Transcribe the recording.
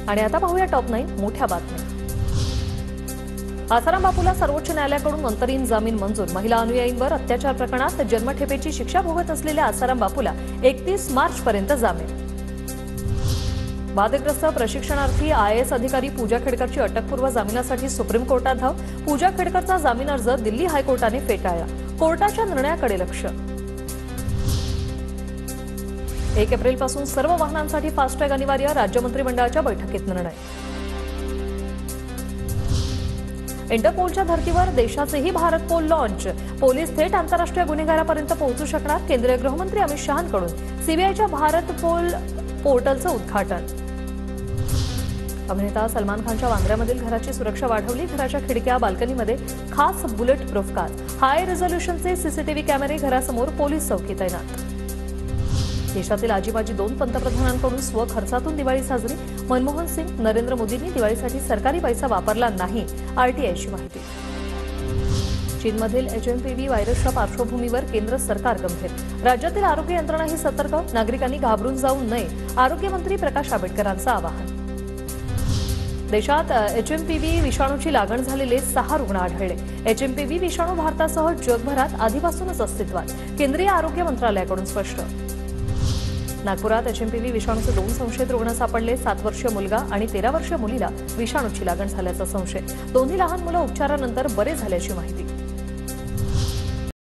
आणि आता पाहूया टॉप 9 मोठ्या बातम्या। आसाराम बापूला सर्वोच्च न्यायालयाकडून अंतरिम जामीन मंजूर। महिला अनुयायींवर अत्याचार प्रकरणात जन्मठेपेची शिक्षा भोगत असलेल्या आसाराम बापूला 31 मार्च पर्यंत जामीन। वादग्रस्त प्रशिक्षणार्थी IAS अधिकारी पूजा खेडकरची अटकपूर्व जामिनासाठी सुप्रीम कोर्टात धाव। पूजा खेडकरचा जामीन अर्ज दिल्ली हायकोर्टाने फेटाळला। कोर्टाच्या निर्णयाकडे लक्ष। 1 एप्रिलपासून सर्व वाहनांसाठी फास्टॅग अनिवार्य। राज्य मंत्रिमंडळाच्या बैठकीत निर्णय। इंटरपोलच्या धर्तीवर देशाचेही भारत पोल लॉन्च। पोलीस थेट आंतरराष्ट्रीय गुन्हेगारापर्यंत पोहोचू शकणार। केंद्रीय गृहमंत्री अमित शहांकडून सीबीआयच्या भारत पोल पोर्टलचं उद्घाटन। अभिनेता सलमान खानच्या वांद्र्यामधील घराची सुरक्षा वाढवली। घराच्या खिडक्या बाल्कनीमध्ये खास बुलेट प्रूफ कार। हाय रिझोल्यूशनचे सीसीटीव्ही कॅमेरे। घरासमोर पोलीस चौकी तैनात। देशातील आजीबाजी 2 पंतप्रधानांकडून स्वखर्चातून दिवाळी साजरी। मनमोहन सिंग, नरेंद्र मोदींनी दिवाळीसाठी सरकारी पैसा वापरला नाही, आरटीआयची माहिती। चीनमधील HMPV व्हायरसच्या पार्श्वभूमीवर केंद्र सरकार गंभीर। राज्यातील आरोग्य यंत्रणाही सतर्क। नागरिकांनी घाबरून जाऊ नये, आरोग्यमंत्री प्रकाश आंबेडकरांचं आवाहन। देशात HMPV विषाणूची लागण झालेले 6 रुग्ण आढळले। HMPV विषाणू भारतासह जगभरात आधीपासूनच अस्तित्वात, केंद्रीय आरोग्य मंत्रालयाकडून स्पष्ट। नागपुरात HMPV विषाणूचे 2 संशयित रुग्ण सापडले। 7 वर्षीय मुलगा आणि 13 वर्षीय मुलीला विषाणूची लागण झाल्याचा संशय। दोन्ही लहान मुलं उपचारानंतर बरे झाल्याची माहिती।